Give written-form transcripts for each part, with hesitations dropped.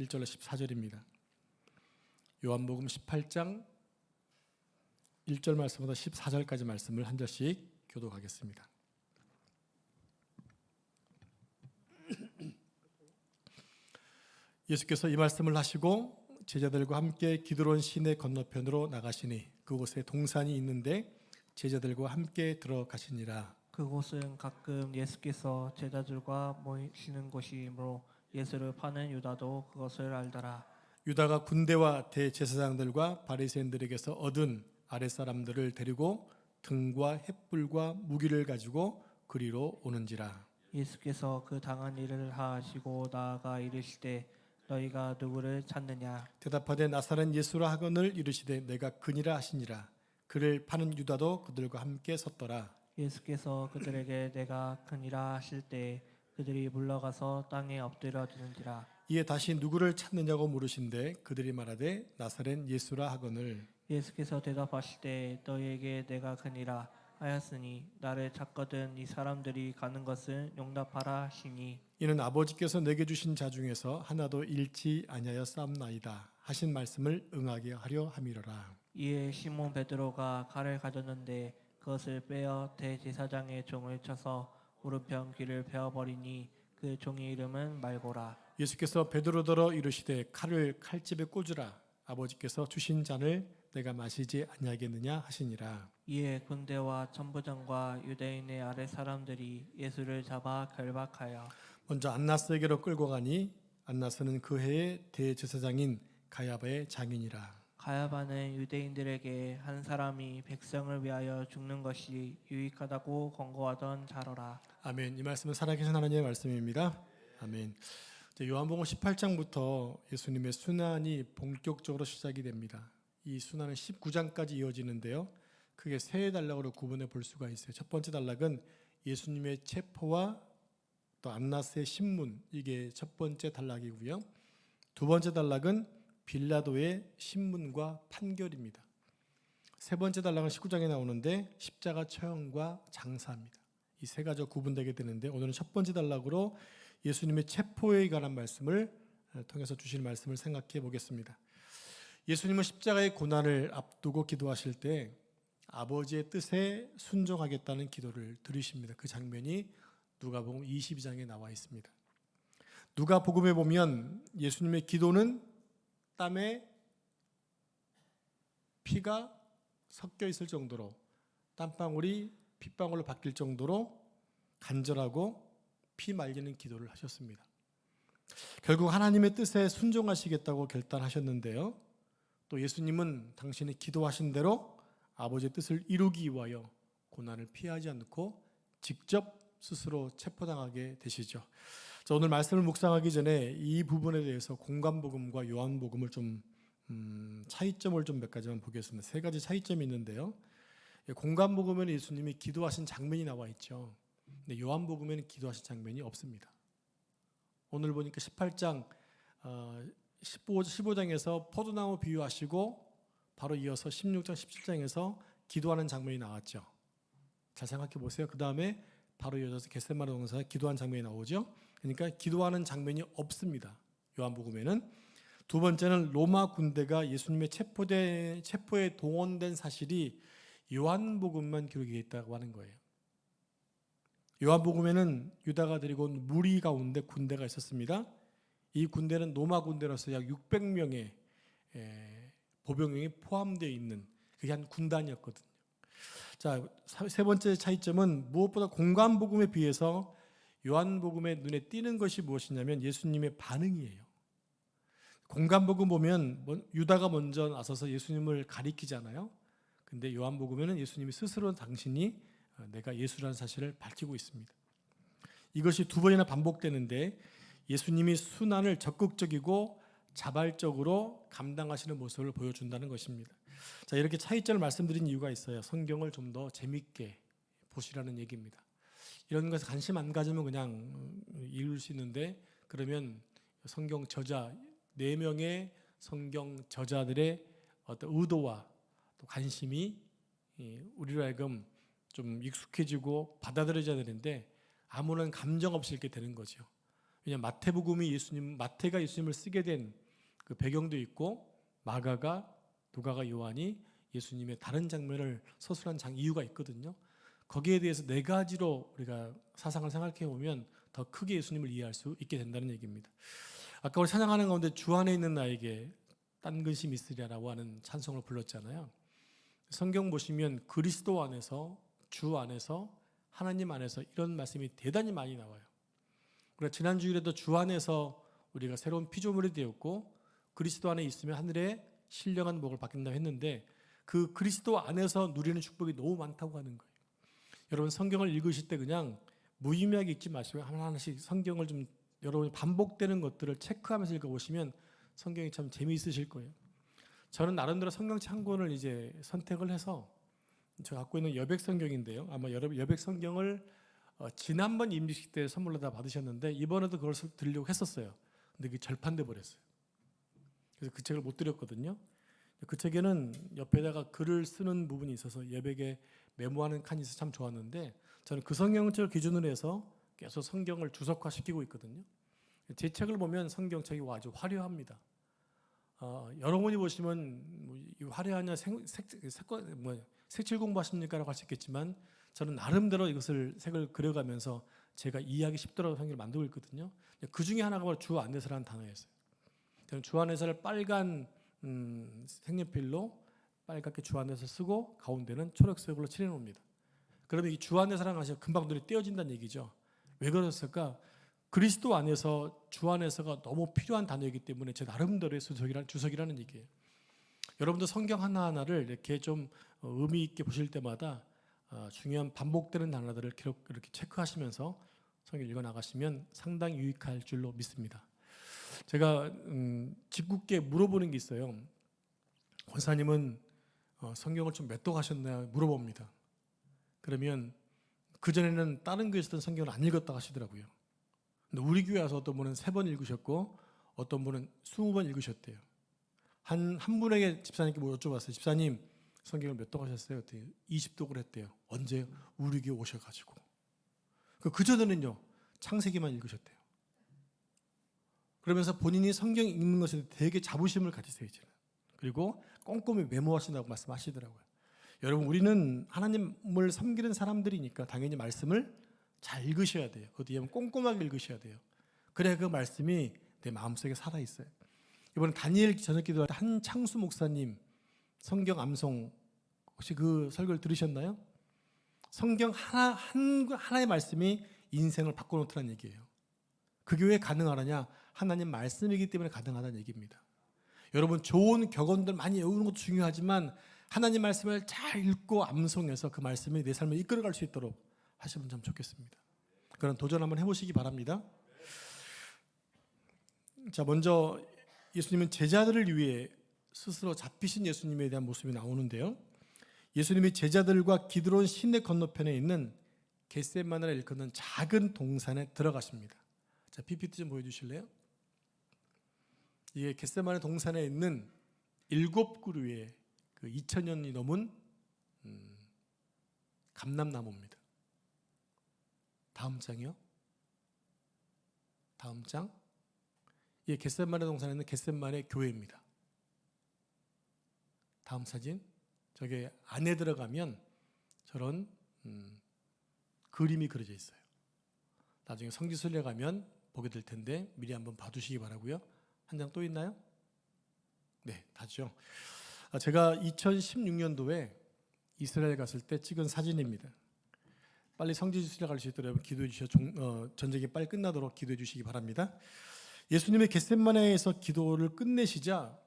1절로 14절입니다. 요한복음 18장 1절 말씀부터 14절까지 말씀을 한 절씩 교독하겠습니다. 예수께서 이 말씀을 하시고 제자들과 함께 기드론 시내 건너편으로 나가시니 그곳에 동산이 있는데 제자들과 함께 들어가시니라. 그곳은 가끔 예수께서 제자들과 모이시는 곳이므로 예수를 파는 유다도 그것을 알더라. 유다가 군대와 대제사장들과 바리새인들에게서 얻은 아랫사람들을 데리고 등과 횃불과 무기를 가지고 그리로 오는지라. 예수께서 그 당한 일을 하시고 나아가 이르시되 너희가 누구를 찾느냐? 대답하되 나사렛 예수라 하거늘 이르시되 내가 그니라 하시니라. 그를 파는 유다도 그들과 함께 섰더라. 예수께서 그들에게 내가 그니라 하실 때 그들이 물러가서 땅에 엎드려 드는지라. 이에 다시 누구를 찾느냐고 물으신데 그들이 말하되 나사렛 예수라 하거늘. 예수께서 대답하시되 너희에게 내가 그니라 하였으니 나를 찾거든 이 사람들이 가는 것을 용납하라 하시니 이는 아버지께서 내게 주신 자 중에서 하나도 잃지 아니하여 싸움나이다 하신 말씀을 응하게 하려 함이로라. 이에 시몬 베드로가 칼을 가졌는데 그것을 빼어 대제사장의 종을 쳐서 오른편 귀를 베어버리니 그 종의 이름은 말고라. 예수께서 베드로더러 이르시되 칼을 칼집에 꽂으라. 아버지께서 주신 잔을 내가 마시지 아니하겠느냐 하시니라. 이에 군대와 천부장과 유대인의 아랫 사람들이 예수를 잡아 결박하여 먼저 안나스에게로 끌고 가니 안나스는 그 해의 대제사장인 가야바의 장인이라. 가야바는 유대인들에게 한 사람이 백성을 위하여 죽는 것이 유익하다고 권고하던 자로라. 아멘. 이 말씀은 살아계신 하나님의 말씀입니다. 아멘. 요한복음 18장부터 예수님의 순환이 본격적으로 시작이 됩니다. 이 순환은 19장까지 이어지는데요. 크게 세 단락으로 구분해 볼 수가 있어요. 첫 번째 단락은 예수님의 체포와 또 안나스의 신문, 이게 첫 번째 단락이고요. 두 번째 단락은 빌라도의 신문과 판결입니다. 세 번째 단락은 19장에 나오는데 십자가 처형과 장사입니다. 이 세 가지가 구분되게 되는데 오늘은 첫 번째 단락으로 예수님의 체포에 관한 말씀을 통해서 주실 말씀을 생각해 보겠습니다. 예수님은 십자가의 고난을 앞두고 기도하실 때 아버지의 뜻에 순종하겠다는 기도를 드리십니다. 그 장면이 누가복음 22장에 나와 있습니다. 누가복음에 보면 예수님의 기도는 땀에 피가 섞여 있을 정도로 땀방울이 핏방울로 바뀔 정도로 간절하고 피 말리는 기도를 하셨습니다. 결국 하나님의 뜻에 순종하시겠다고 결단하셨는데요. 또 예수님은 당신이 기도하신 대로 아버지의 뜻을 이루기 위하여 고난을 피하지 않고 직접 스스로 체포당하게 되시죠. 자, 오늘 말씀을 묵상하기 전에 이 부분에 대해서 공관복음과 요한복음을 좀 차이점을 좀 몇 가지만 보겠습니다. 세 가지 차이점이 있는데요. 공관복음에는 예수님이 기도하신 장면이 나와 있죠. 근데 요한복음에는 기도하신 장면이 없습니다. 오늘 보니까 18장 15장에서 포도나무 비유하시고 바로 이어서 16장 17장에서 기도하는 장면이 나왔죠. 잘 생각해 보세요. 그 다음에 바로 이어져서 겟세마네 동산에 기도하는 장면이 나오죠. 그러니까 기도하는 장면이 없습니다. 요한복음에는. 두 번째는 로마 군대가 예수님의 체포에 동원된 사실이 요한복음만 기록이 있다고 하는 거예요. 요한복음에는 유다가 데리고 온 무리 가운데 군대가 있었습니다. 이 군대는 로마 군대로서 약 600명의 보병이 포함되어 있는 그게 한 군단이었거든요. 자, 세 번째 차이점은 무엇보다 공관복음에 비해서 요한복음의 눈에 띄는 것이 무엇이냐면 예수님의 반응이에요. 공관복음 보면 유다가 먼저 나서서 예수님을 가리키잖아요. 근데 요한복음에는 예수님이 스스로 당신이 내가 예수라는 사실을 밝히고 있습니다. 이것이 두 번이나 반복되는데 예수님이 순환을 적극적이고 자발적으로 감당하시는 모습을 보여준다는 것입니다. 자, 이렇게 차이점을 말씀드린 이유가 있어요. 성경을 좀 더 재밌게 보시라는 얘기입니다. 이런 것에 관심 안 가지면 그냥 읽을 수 있는데 그러면 성경 저자 4명의 성경 저자들의 어떤 의도와 또 관심이 우리로 하여금 좀 익숙해지고 받아들여져야 되는데 아무런 감정 없이 읽게 되는 거죠. 왜냐하면 마태가 예수님을 쓰게 된 그 배경도 있고, 마가가, 누가가, 요한이 예수님의 다른 장면을 서술한 이유가 있거든요. 거기에 대해서 네 가지로 우리가 사상을 생각해 보면 더 크게 예수님을 이해할 수 있게 된다는 얘기입니다. 아까 우리 찬양하는 가운데 주 안에 있는 나에게 딴 근심이 있으리라고 하는 찬송을 불렀잖아요. 성경 보시면 그리스도 안에서, 주 안에서, 하나님 안에서 이런 말씀이 대단히 많이 나와요. 그러니까 지난 주일에도 주 안에서 우리가 새로운 피조물이 되었고 그리스도 안에 있으면 하늘의 신령한 복을 받는다고 했는데, 그 그리스도 안에서 누리는 축복이 너무 많다고 하는 거예요. 여러분 성경을 읽으실 때 그냥 무의미하게 읽지 마시고 하나하나씩 성경을 좀 여러분이 반복되는 것들을 체크하면서 읽어보시면 성경이 참 재미있으실 거예요. 저는 나름대로 성경책 한 권을 이제 선택을 해서, 제가 갖고 있는 여백 성경인데요. 아마 여러분 여백 성경을 지난번 임직식 때 선물로 다 받으셨는데 이번에도 그걸 드리려고 했었어요. 근데 그게 절판돼 버렸어요. 그래서 그 책을 못 드렸거든요. 그 책에는 옆에다가 글을 쓰는 부분이 있어서 여백에 메모하는 칸이 있어서 참 좋았는데, 저는 그 성경책을 기준으로 해서 계속 성경을 주석화시키고 있거든요. 제 책을 보면 성경책이 아주 화려합니다. 여러분이 보시면 이 화려하냐 색칠 공부하십니까라고 할 수 있겠지만, 저는 나름대로 이것을 색을 그려가면서 제가 이해하기 쉽도록 성경을 만들고 있거든요. 그 중에 하나가 바로 주 안에서라는 단어였어요. 저는 주 안에서를 빨간 색연필로 빨갛게 주 안에서 쓰고 가운데는 초록색으로 칠해 놓습니다. 그러면 이 주 안에서라는 것이 금방 눈에 띄어진다는 얘기죠. 왜 그랬을까? 그리스도 안에서, 주 안에서가 너무 필요한 단어이기 때문에 제 나름대로의 주석이라는 얘기예요. 여러분도 성경 하나하나를 이렇게 좀 의미 있게 보실 때마다 중요한 반복되는 단어들을 이렇게 체크하시면서 성경 읽어 나가시면 상당히 유익할 줄로 믿습니다. 제가 짓궂게 물어보는 게 있어요. 권사님은 성경을 좀 몇 독 하셨나요? 물어봅니다. 그러면 그전에는 다른 교회에서 던 성경을 안 읽었다 하시더라고요. 근데 우리 교회 와서 어떤 분은 3번 읽으셨고 어떤 분은 20번 읽으셨대요. 한 분에게 집사님께 뭐 여쭤봤어요. 집사님 성경을 몇 독 하셨어요? 20독을 했대요. 언제요? 우리 교회 오셔가지고. 그전에는요 창세기만 읽으셨대요. 그러면서 본인이 성경 읽는 것에 되게 자부심을 가지세요. 그리고 꼼꼼히 메모하신다고 말씀하시더라고요. 여러분 우리는 하나님을 섬기는 사람들이니까 당연히 말씀을 잘 읽으셔야 돼요. 어디에 보면 꼼꼼하게 읽으셔야 돼요. 그래야 그 말씀이 내 마음속에 살아있어요. 이번에 다니엘 저녁 기도할 때 한창수 목사님 성경 암송 혹시 그 설교를 들으셨나요? 성경 하나의 말씀이 인생을 바꿔놓더라는 얘기예요. 그게 왜 가능하느냐? 하나님 말씀이기 때문에 가능하다는 얘기입니다. 여러분 좋은 격언들 많이 외우는 것도 중요하지만 하나님 말씀을 잘 읽고 암송해서 그 말씀이 내 삶을 이끌어갈 수 있도록 하시면 참 좋겠습니다. 그런 도전 한번 해보시기 바랍니다. 자, 먼저 예수님은 제자들을 위해 스스로 잡히신 예수님에 대한 모습이 나오는데요. 예수님이 제자들과 기드론 시내 건너편에 있는 겟세마네를 일컫는 작은 동산에 들어가십니다. 자, PPT 좀 보여주실래요? 이게 겟세마네 동산에 있는 7그루의 그 2000년이 넘은 감람나무입니다. 다음 장이요. 다음 장. 이 겟세마네 동산에 있는 겟세마네 교회입니다. 다음 사진. 저게 안에 들어가면 저런 그림이 그려져 있어요. 나중에 성지순례 가면 보게 될 텐데 미리 한번 봐두시기 바라고요. 한 장 또 있나요? 네, 다죠. 제가 2016년도에 이스라엘 갔을 때 찍은 사진입니다. 빨리 성지순례 갈 수 있도록 여러분 기도해 주셔. 전쟁이 빨리 끝나도록 기도해 주시기 바랍니다. 예수님의 겟세마네에서 기도를 끝내시자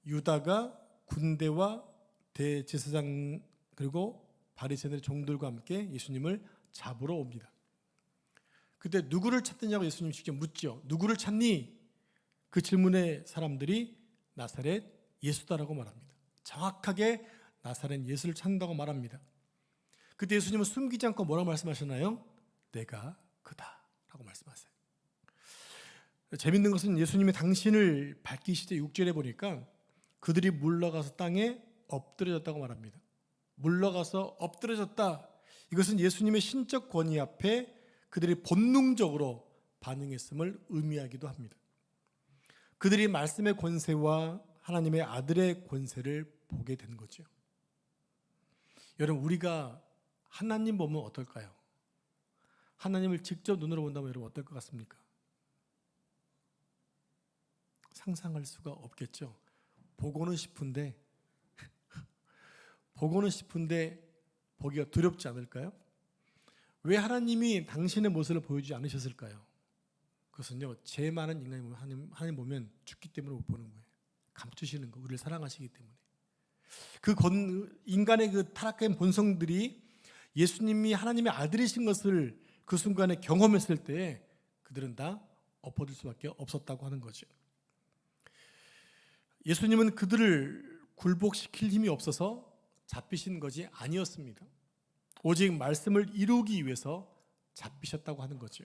유다가 군대와 대제사장 그리고 바리새인들의 종들과 함께 예수님을 잡으러 옵니다. 그때 누구를 찾느냐고 예수님이 직접 묻죠. 누구를 찾니? 그 질문에 사람들이 나사렛 예수다라고 말합니다. 정확하게 나사렛 예수를 찾는다고 말합니다. 그때 예수님은 숨기지 않고 뭐라고 말씀하셨나요? 내가 그다라고 말씀하세요. 재밌는 것은 예수님이 당신을 밝히시되 6절에 보니까 그들이 물러가서 땅에 엎드려졌다고 말합니다. 물러가서 엎드려졌다. 이것은 예수님의 신적 권위 앞에 그들이 본능적으로 반응했음을 의미하기도 합니다. 그들이 말씀의 권세와 하나님의 아들의 권세를 보게 된 거죠. 여러분, 우리가 하나님 보면 어떨까요? 하나님을 직접 눈으로 본다면 여러분 어떨 것 같습니까? 상상할 수가 없겠죠. 보고는 싶은데 보기가 두렵지 않을까요? 왜 하나님이 당신의 모습을 보여주지 않으셨을까요? 그것은요, 죄 많은 인간이 보면 하나님 보면 죽기 때문에 못 보는 거예요. 감추시는 거, 우리를 사랑하시기 때문에. 인간의 그 타락한 본성들이 예수님이 하나님의 아들이신 것을 그 순간에 경험했을 때 그들은 다 엎어질 수밖에 없었다고 하는 거죠. 예수님은 그들을 굴복시킬 힘이 없어서 잡히신 것이 아니었습니다. 오직 말씀을 이루기 위해서 잡히셨다고 하는 거죠.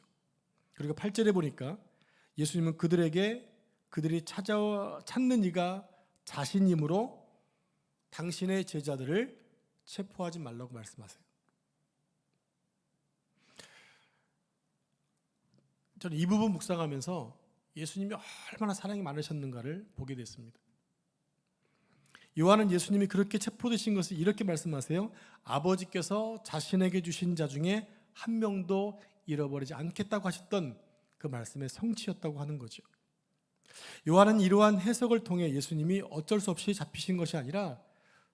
그리고 8절에 보니까 예수님은 그들에게 그들이 찾는 이가 자신이므로 당신의 제자들을 체포하지 말라고 말씀하세요. 저는 이 부분 묵상하면서 예수님이 얼마나 사랑이 많으셨는가를 보게 됐습니다. 요한은 예수님이 그렇게 체포되신 것을 이렇게 말씀하세요. 아버지께서 자신에게 주신 자 중에 한 명도 잃어버리지 않겠다고 하셨던 그 말씀의 성취였다고 하는 거죠. 요한은 이러한 해석을 통해 예수님이 어쩔 수 없이 잡히신 것이 아니라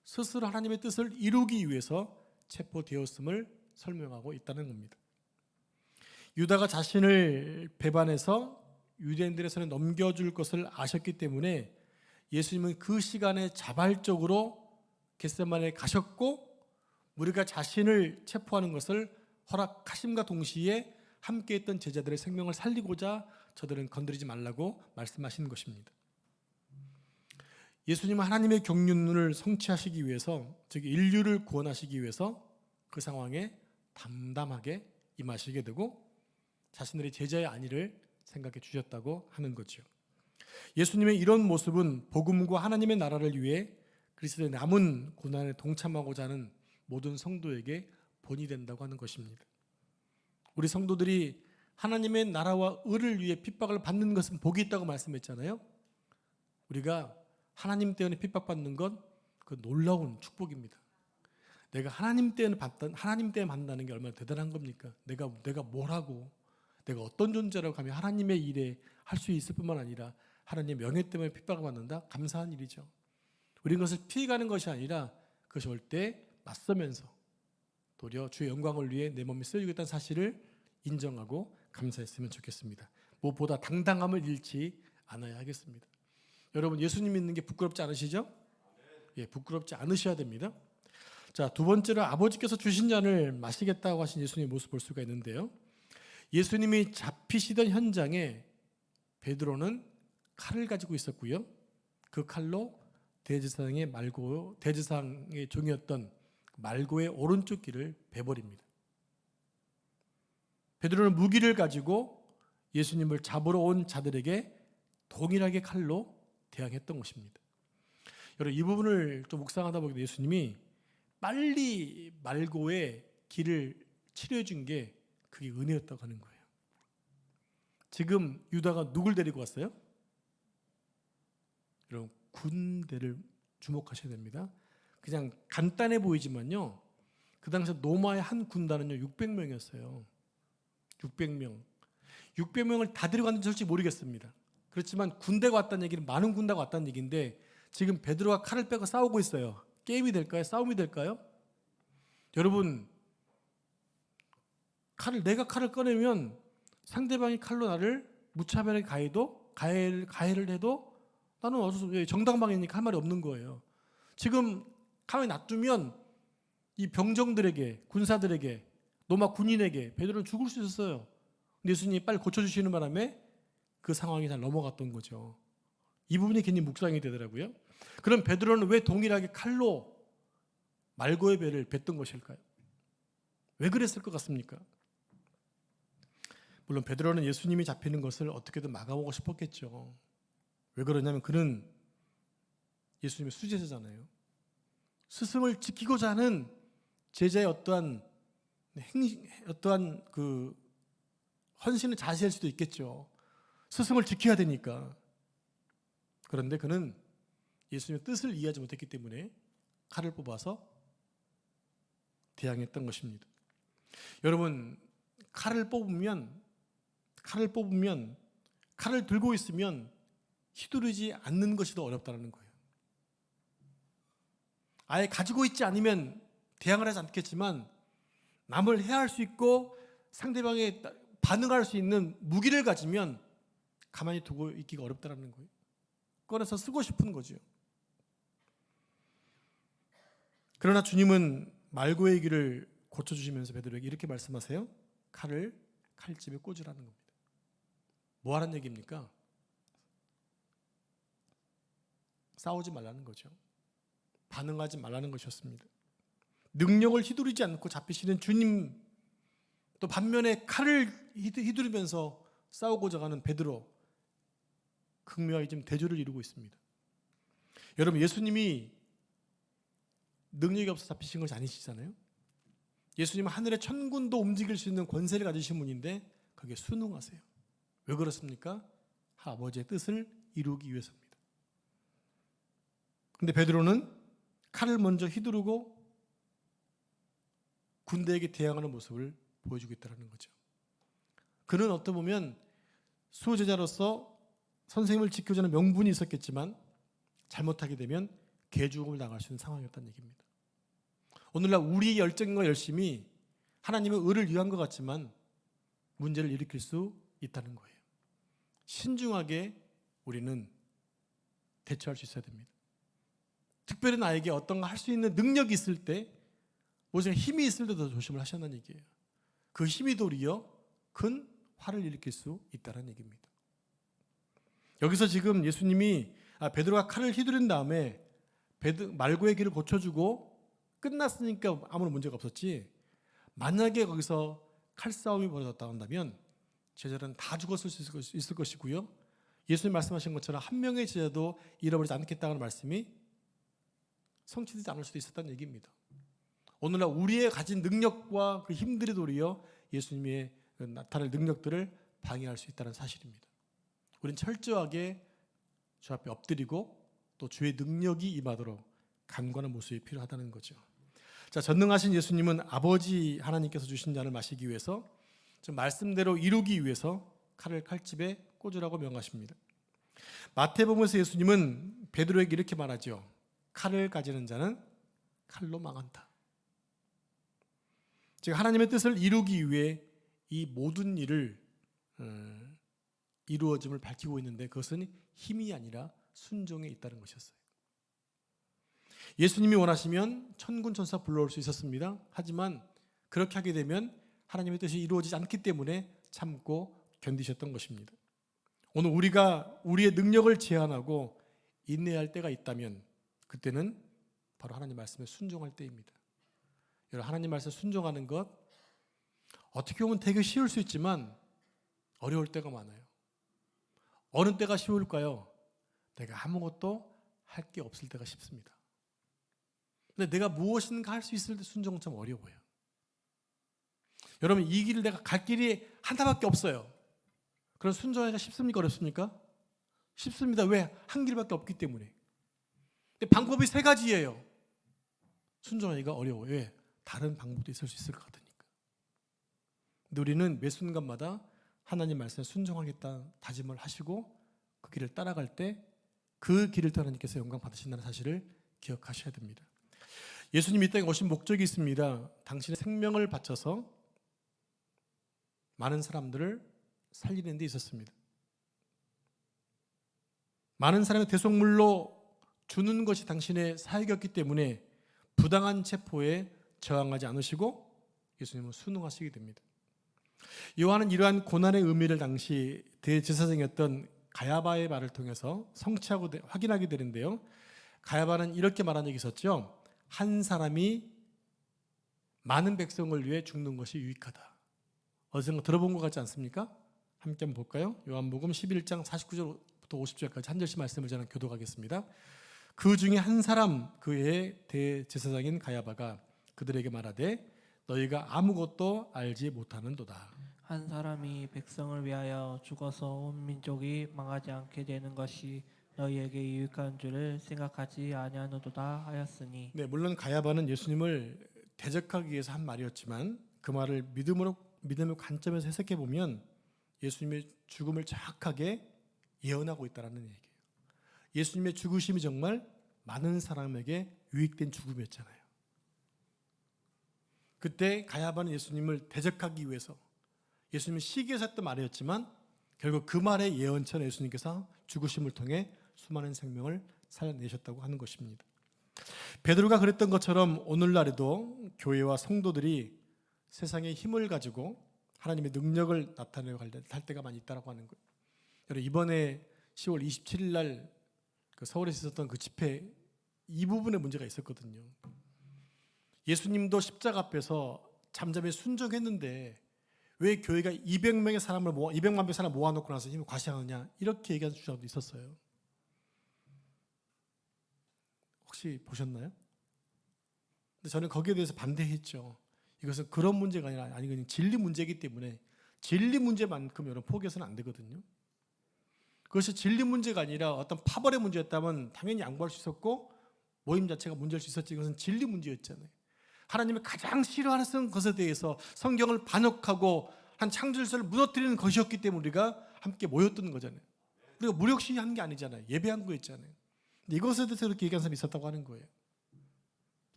스스로 하나님의 뜻을 이루기 위해서 체포되었음을 설명하고 있다는 겁니다. 유다가 자신을 배반해서 유대인들의 손에 넘겨줄 것을 아셨기 때문에 예수님은 그 시간에 자발적으로 겟세마네에 가셨고 우리가 자신을 체포하는 것을 허락하심과 동시에 함께했던 제자들의 생명을 살리고자 저들은 건드리지 말라고 말씀하신 것입니다. 예수님은 하나님의 경륜을 성취하시기 위해서, 즉 인류를 구원하시기 위해서 그 상황에 담담하게 임하시게 되고 자신들의 제자의 안위를 생각해 주셨다고 하는 거죠. 예수님의 이런 모습은 복음과 하나님의 나라를 위해 그리스도의 남은 고난에 동참하고자 하는 모든 성도에게 본이 된다고 하는 것입니다. 우리 성도들이 하나님의 나라와 의를 위해 핍박을 받는 것은 복이 있다고 말씀했잖아요. 우리가 하나님 때문에 핍박받는 건 그 놀라운 축복입니다. 내가 하나님 때문에 받는다는 게 얼마나 대단한 겁니까? 내가 뭘 하고 내가 어떤 존재라고 하면 하나님의 일에 할 수 있을 뿐만 아니라 하나님의 명예 때문에 핍박을 받는다? 감사한 일이죠. 우리는 그것을 피해가는 것이 아니라 그것이 올 때 맞서면서 도리어 주의 영광을 위해 내 몸이 쓰여지겠다는 사실을 인정하고 감사했으면 좋겠습니다. 무엇보다 당당함을 잃지 않아야 하겠습니다. 여러분, 예수님 믿는 게 부끄럽지 않으시죠? 예, 부끄럽지 않으셔야 됩니다. 자, 두 번째로 아버지께서 주신 잔을 마시겠다고 하신 예수님의 모습을 볼 수가 있는데요. 예수님이 잡히시던 현장에 베드로는 칼을 가지고 있었고요. 그 칼로 대제사장의 종이었던 말고의 오른쪽 귀를 베버립니다. 베드로는 무기를 가지고 예수님을 잡으러 온 자들에게 동일하게 칼로 대항했던 것입니다. 여러분, 이 부분을 좀 묵상하다 보니까 예수님이 빨리 말고의 길을 치료해 준 게 그게 은혜였다고 하는 거예요. 지금 유다가 누굴 데리고 왔어요? 여러분, 군대를 주목하셔야 됩니다. 그냥 간단해 보이지만요, 그 당시 로마의 한 군단은요 600명이었어요. 600명을 다 데려갔는지 솔직히 모르겠습니다. 그렇지만 군대가 왔다는 얘기는 많은 군대가 왔다는 얘기인데 지금 베드로가 칼을 빼고 싸우고 있어요. 게임이 될까요? 싸움이 될까요? 여러분, 내가 칼을 꺼내면 상대방이 칼로 나를 무차별하게 가해를 해도 나는 정당방위니까 할 말이 없는 거예요. 지금 가만히 놔두면 이 병정들에게, 군사들에게, 로마 군인에게 베드로는 죽을 수 있었어요. 근데 예수님이 빨리 고쳐주시는 바람에 그 상황이 잘 넘어갔던 거죠. 이 부분이 굉장히 묵상이 되더라고요. 그럼 베드로는 왜 동일하게 칼로 말고의 배를 뱉던 것일까요? 왜 그랬을 것 같습니까? 물론 베드로는 예수님이 잡히는 것을 어떻게든 막아보고 싶었겠죠. 왜 그러냐면 그는 예수님의 수제자잖아요. 스승을 지키고자 하는 제자의 어떠한 그 헌신을 자세할 수도 있겠죠. 스승을 지켜야 되니까. 그런데 그는 예수님의 뜻을 이해하지 못했기 때문에 칼을 뽑아서 대항했던 것입니다. 여러분, 칼을 들고 있으면 휘두르지 않는 것이 더 어렵다는 거예요. 아예 가지고 있지 않으면 대항을 하지 않겠지만 남을 해할 수 있고 상대방에 반응할 수 있는 무기를 가지면 가만히 두고 있기가 어렵다는 거예요. 꺼내서 쓰고 싶은 거죠. 그러나 주님은 말고의 길을 고쳐주시면서 베드로에게 이렇게 말씀하세요. 칼을 칼집에 꽂으라는 겁니다. 뭐 하는 얘기입니까? 싸우지 말라는 거죠. 반응하지 말라는 것이었습니다. 능력을 휘두르지 않고 잡히시는 주님, 또 반면에 칼을 휘두르면서 싸우고자 하는 베드로, 극명하게 지금 대조를 이루고 있습니다. 여러분, 예수님이 능력이 없어 잡히신 것이 아니시잖아요. 예수님은 하늘의 천군도 움직일 수 있는 권세를 가지신 분인데 거기에 순응하세요. 왜 그렇습니까? 아버지의 뜻을 이루기 위해서입니다. 근데 베드로는 칼을 먼저 휘두르고 군대에게 대항하는 모습을 보여주고 있다는 거죠. 그는 어떻게 보면 수호제자로서 선생님을 지켜주는 명분이 있었겠지만 잘못하게 되면 개죽음을 당할 수 있는 상황이었다는 얘기입니다. 오늘날 우리의 열정과 열심이 하나님의 의를 위한 것 같지만 문제를 일으킬 수 있다는 거예요. 신중하게 우리는 대처할 수 있어야 됩니다. 특별히 나에게 어떤가 할 수 있는 능력이 있을 때, 오히려 힘이 있을 때도 조심을 하셨다는 얘기예요. 그 힘이 도리어 큰 화를 일으킬 수 있다는 얘기입니다. 여기서 지금 예수님이 베드로가 칼을 휘두른 다음에 말고의 길을 고쳐주고 끝났으니까 아무런 문제가 없었지, 만약에 거기서 칼싸움이 벌어졌다 한다면 제자들은 다 죽었을 수 있을 것이고요, 예수님 말씀하신 것처럼 한 명의 제자도 잃어버리지 않겠다는 말씀이 성취되지 않을 수도 있었다는 얘기입니다. 오늘날 우리의 가진 능력과 그 힘들이 도리어 예수님의 나타낼 능력들을 방해할 수 있다는 사실입니다. 우리는 철저하게 주 앞에 엎드리고 또 주의 능력이 임하도록 간구하는 모습이 필요하다는 거죠. 자, 전능하신 예수님은 아버지 하나님께서 주신 잔을 마시기 위해서, 좀 말씀대로 이루기 위해서 칼을 칼집에 꽂으라고 명하십니다. 마태복음에서 예수님은 베드로에게 이렇게 말하죠. 칼을 가지는 자는 칼로 망한다. 즉 하나님의 뜻을 이루기 위해 이 모든 일을 이루어짐을 밝히고 있는데 그것은 힘이 아니라 순종에 있다는 것이었어요. 예수님이 원하시면 천군 천사 불러올 수 있었습니다. 하지만 그렇게 하게 되면 하나님의 뜻이 이루어지지 않기 때문에 참고 견디셨던 것입니다. 오늘 우리가 우리의 능력을 제한하고 인내할 때가 있다면 그때는 바로 하나님 말씀에 순종할 때입니다. 여러분, 하나님 말씀에 순종하는 것 어떻게 보면 되게 쉬울 수 있지만 어려울 때가 많아요. 어느 때가 쉬울까요? 내가 아무것도 할 게 없을 때가 쉽습니다. 근데 내가 무엇인가 할 수 있을 때 순종은 참 어려워요. 여러분, 이 길을 내가 갈 길이 하나밖에 없어요. 그럼 순종하기가 쉽습니까? 어렵습니까? 쉽습니다. 왜? 한 길밖에 없기 때문에. 근데 방법이 세 가지예요. 순종하기가 어려워요. 왜? 다른 방법도 있을 수 있을 것 같으니까. 근데 우리는 매 순간마다 하나님 말씀에 순종하겠다 다짐을 하시고 그 길을 따라갈 때 그 길을 따라 하나님께서 영광 받으신다는 사실을 기억하셔야 됩니다. 예수님이 이 땅에 오신 목적이 있습니다. 당신의 생명을 바쳐서 많은 사람들을 살리는 데 있었습니다. 많은 사람의 대속물로 주는 것이 당신의 사역이었기 때문에 부당한 체포에 저항하지 않으시고 예수님은 순응하시게 됩니다. 요한은 이러한 고난의 의미를 당시 대제사장이었던 가야바의 말을 통해서 성취하고 확인하게 되는데요. 가야바는 이렇게 말한 적이 있었죠. 한 사람이 많은 백성을 위해 죽는 것이 유익하다. 어디선가 들어본 것 같지 않습니까? 함께 한번 볼까요? 요한복음 11장 49절부터 50절까지 한 절씩 말씀을 저는 교독하겠습니다. 그 중에 한 사람, 그의 대제사장인 가야바가 그들에게 말하되 너희가 아무것도 알지 못하는도다. 한 사람이 백성을 위하여 죽어서 온 민족이 망하지 않게 되는 것이 너희에게 유익한 줄을 생각하지 아니하노도다 하였으니. 네, 물론 가야바는 예수님을 대적하기 위해서 한 말이었지만 그 말을 믿음의 관점에서 해석해 보면 예수님의 죽음을 정확하게 예언하고 있다는 얘기예요. 예수님의 죽으심이 정말 많은 사람에게 유익된 죽음이었잖아요. 그때 가야바는 예수님을 대적하기 위해서 예수님은 시기에서 했던 말이었지만 결국 그 말의 예언처럼 예수님께서 죽으심을 통해 수많은 생명을 살려내셨다고 하는 것입니다. 베드로가 그랬던 것처럼 오늘날에도 교회와 성도들이 세상의 힘을 가지고 하나님의 능력을 나타내려 할 때가 많이 있다고 하는 거예요. 여러분, 이번에 10월 27일 날 서울에서 있었던 그 집회 이 부분에 문제가 있었거든요. 예수님도 십자가 앞에서 잠잠히 순종했는데 왜 교회가 200만 명의 사람을 모아놓고 나서 힘을 과시하느냐 이렇게 얘기하는 주장도 있었어요. 혹시 보셨나요? 근데 저는 거기에 대해서 반대했죠. 이것은 그런 문제가 아니라 그냥 진리 문제이기 때문에 진리 문제만큼 여러분 포기해서는 안 되거든요. 그것이 진리 문제가 아니라 어떤 파벌의 문제였다면 당연히 양보할 수 있었고 모임 자체가 문제일 수 있었지. 이것은 진리 문제였잖아요. 하나님이 가장 싫어하는 것에 대해서 성경을 반역하고 한 창조질서를 무너뜨리는 것이었기 때문에 우리가 함께 모였던 거잖아요. 우리가 무력시위 한 게 아니잖아요. 예배한 거였잖아요. 이것에 대해서 그렇게 얘기한 사람이 있었다고 하는 거예요.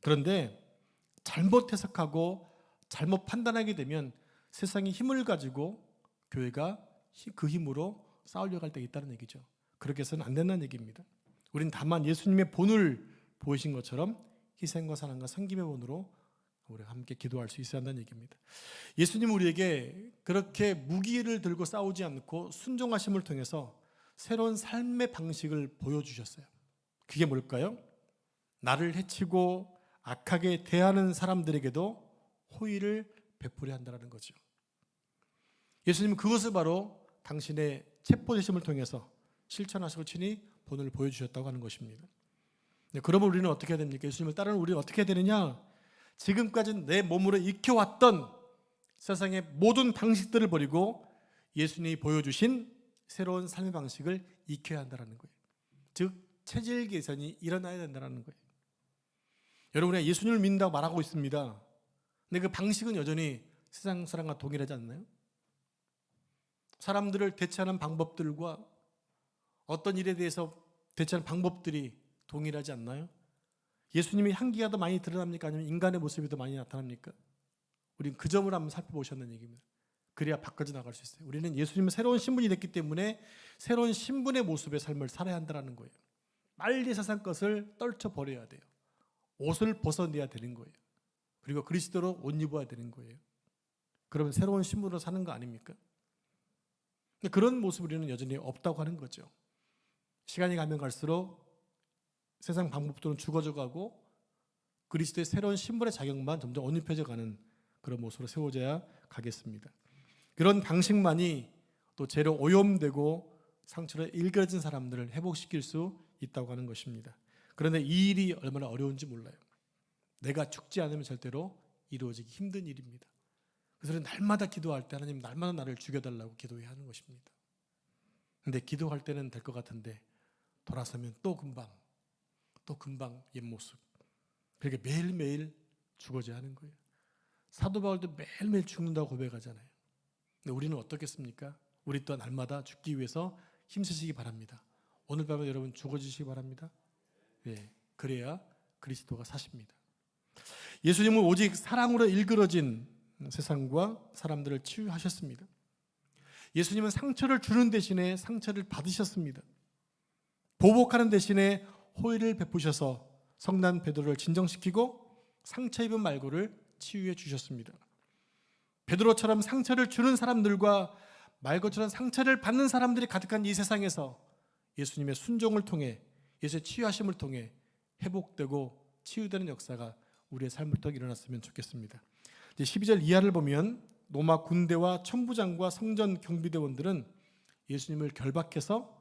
그런데 잘못 해석하고 잘못 판단하게 되면 세상의 힘을 가지고 교회가 그 힘으로 싸우려고 할 때가 있다는 얘기죠. 그렇게 해서는 안 된다는 얘기입니다. 우리는 다만 예수님의 본을 보이신 것처럼 희생과 사랑과 섬김의 본으로 우리가 함께 기도할 수 있어야 한다는 얘기입니다. 예수님은 우리에게 그렇게 무기를 들고 싸우지 않고 순종하심을 통해서 새로운 삶의 방식을 보여주셨어요. 그게 뭘까요? 나를 해치고 악하게 대하는 사람들에게도 호의를 베풀어야 한다는 거죠. 예수님은 그것을 바로 당신의 체포되심을 통해서 실천하시고 친히 본을 보여주셨다고 하는 것입니다. 그러면 우리는 어떻게 해야 됩니까? 예수님을 따르는 우리는 어떻게 해야 되느냐? 지금까지 내 몸으로 익혀왔던 세상의 모든 방식들을 버리고 예수님이 보여주신 새로운 삶의 방식을 익혀야 한다는 거예요. 즉 체질 개선이 일어나야 된다는 거예요. 여러분, 우리가 예수님을 믿는다고 말하고 있습니다. 근데 그 방식은 여전히 세상 사람과 동일하지 않나요? 사람들을 대처하는 방법들과 어떤 일에 대해서 대처하는 방법들이 동일하지 않나요? 예수님의 향기가 더 많이 드러납니까? 아니면 인간의 모습이 더 많이 나타납니까? 우리는 그 점을 한번 살펴보셨는 얘기입니다. 그래야 바꿔져 나갈 수 있어요. 우리는 예수님은 새로운 신분이 됐기 때문에 새로운 신분의 모습의 삶을 살아야 한다는 거예요. 빨리 세상 것을 떨쳐버려야 돼요. 옷을 벗어내야 되는 거예요. 그리고 그리스도로 옷 입어야 되는 거예요. 그러면 새로운 신분으로 사는 거 아닙니까? 그런 모습 우리는 여전히 없다고 하는 거죠. 시간이 가면 갈수록 세상 방법들은 죽어져 가고 그리스도의 새로운 신분의 자격만 점점 옷 입혀져 가는 그런 모습으로 세워져야 가겠습니다. 그런 방식만이 또 죄로 오염되고 상처로 일그러진 사람들을 회복시킬 수 있다고 하는 것입니다. 그런데 이 일이 얼마나 어려운지 몰라요. 내가 죽지 않으면 절대로 이루어지기 힘든 일입니다. 그래서 날마다 기도할 때 하나님 날마다 나를 죽여달라고 기도해야 하는 것입니다. 그런데 기도할 때는 될 것 같은데 돌아서면 또 금방 옛 모습. 그렇게 매일매일 죽어져야 하는 거예요. 사도 바울도 매일매일 죽는다고 고백하잖아요. 근데 우리는 어떻겠습니까? 우리 또한 날마다 죽기 위해서 힘쓰시기 바랍니다. 오늘 밤에 여러분 죽어주시기 바랍니다. 네, 그래야 그리스도가 사십니다. 예수님은 오직 사랑으로 일그러진 세상과 사람들을 치유하셨습니다. 예수님은 상처를 주는 대신에 상처를 받으셨습니다. 보복하는 대신에 호의를 베푸셔서 성난 베드로를 진정시키고 상처 입은 말고를 치유해 주셨습니다. 베드로처럼 상처를 주는 사람들과 말고처럼 상처를 받는 사람들이 가득한 이 세상에서 예수님의 순종을 통해 예수의 치유하심을 통해 회복되고 치유되는 역사가 우리의 삶을 통해 일어났으면 좋겠습니다. 12절 이하를 보면 로마 군대와 천부장과 성전 경비대원들은 예수님을 결박해서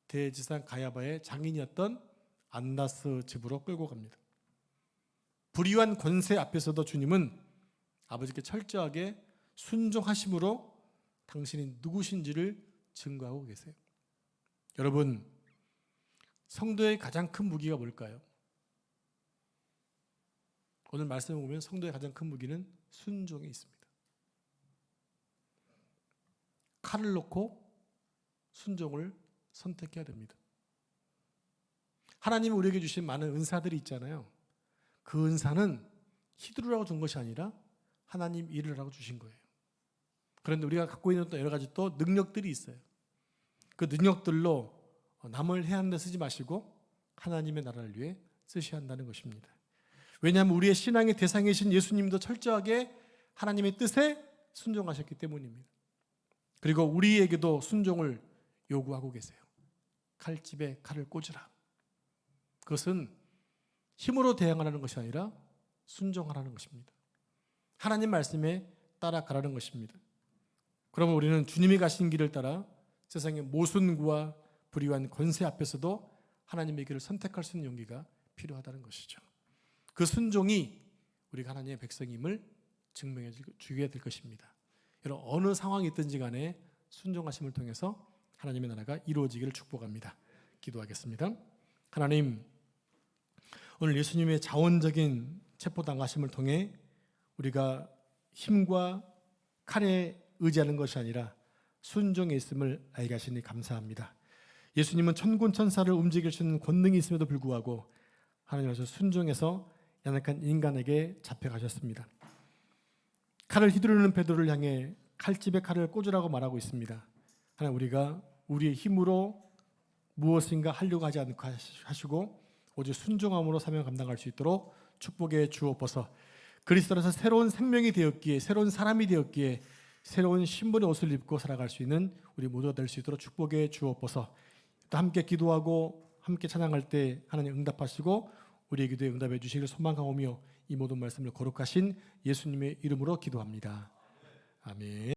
대제사장 가야바의 장인이었던 안나스 집으로 끌고 갑니다. 불의한 권세 앞에서도 주님은 아버지께 철저하게 순종하심으로 당신이 누구신지를 증거하고 계세요. 여러분, 성도의 가장 큰 무기가 뭘까요? 오늘 말씀을 보면 성도의 가장 큰 무기는 순종에 있습니다. 칼을 놓고 순종을 선택해야 됩니다. 하나님이 우리에게 주신 많은 은사들이 있잖아요. 그 은사는 휘두르라고 준 것이 아니라 하나님 일을 하고 주신 거예요. 그런데 우리가 갖고 있는 또 여러 가지 또 능력들이 있어요. 그 능력들로 남을 해하는 데 쓰지 마시고 하나님의 나라를 위해 쓰셔야 한다는 것입니다. 왜냐하면 우리의 신앙의 대상이신 예수님도 철저하게 하나님의 뜻에 순종하셨기 때문입니다. 그리고 우리에게도 순종을 요구하고 계세요. 칼집에 칼을 꽂으라. 그것은 힘으로 대항하라는 것이 아니라 순종하라는 것입니다. 하나님 말씀에 따라가라는 것입니다. 그러면 우리는 주님이 가신 길을 따라 세상의 모순과 불의한 권세 앞에서도 하나님의 길을 선택할 수 있는 용기가 필요하다는 것이죠. 그 순종이 우리가 하나님의 백성임을 증명해 주게 될 것입니다. 여러분, 어느 상황이 있든지 간에 순종하심을 통해서 하나님의 나라가 이루어지기를 축복합니다. 기도하겠습니다. 하나님, 오늘 예수님의 자원적인 체포당하심을 통해 우리가 힘과 칼에 의지하는 것이 아니라 순종에 있음을 알게 하시니 감사합니다. 예수님은 천군 천사를 움직일 수 있는 권능이 있음에도 불구하고 하나님께서 순종해서 연약한 인간에게 잡혀가셨습니다. 칼을 휘두르는 베드로를 향해 칼집에 칼을 꽂으라고 말하고 있습니다. 하나님, 우리가 우리의 힘으로 무엇인가 하려고 하지 않고 하시고 오직 순종함으로 사명 감당할 수 있도록 축복해 주옵소서. 그리스도라서 새로운 생명이 되었기에, 새로운 사람이 되었기에 새로운 신분의 옷을 입고 살아갈 수 있는 우리 모두가 될 수 있도록 축복해 주옵소서. 또 함께 기도하고 함께 찬양할 때 하나님 응답하시고 우리의 기도에 응답해 주시기를 소망하오며 이 모든 말씀을 거룩하신 예수님의 이름으로 기도합니다. 아멘.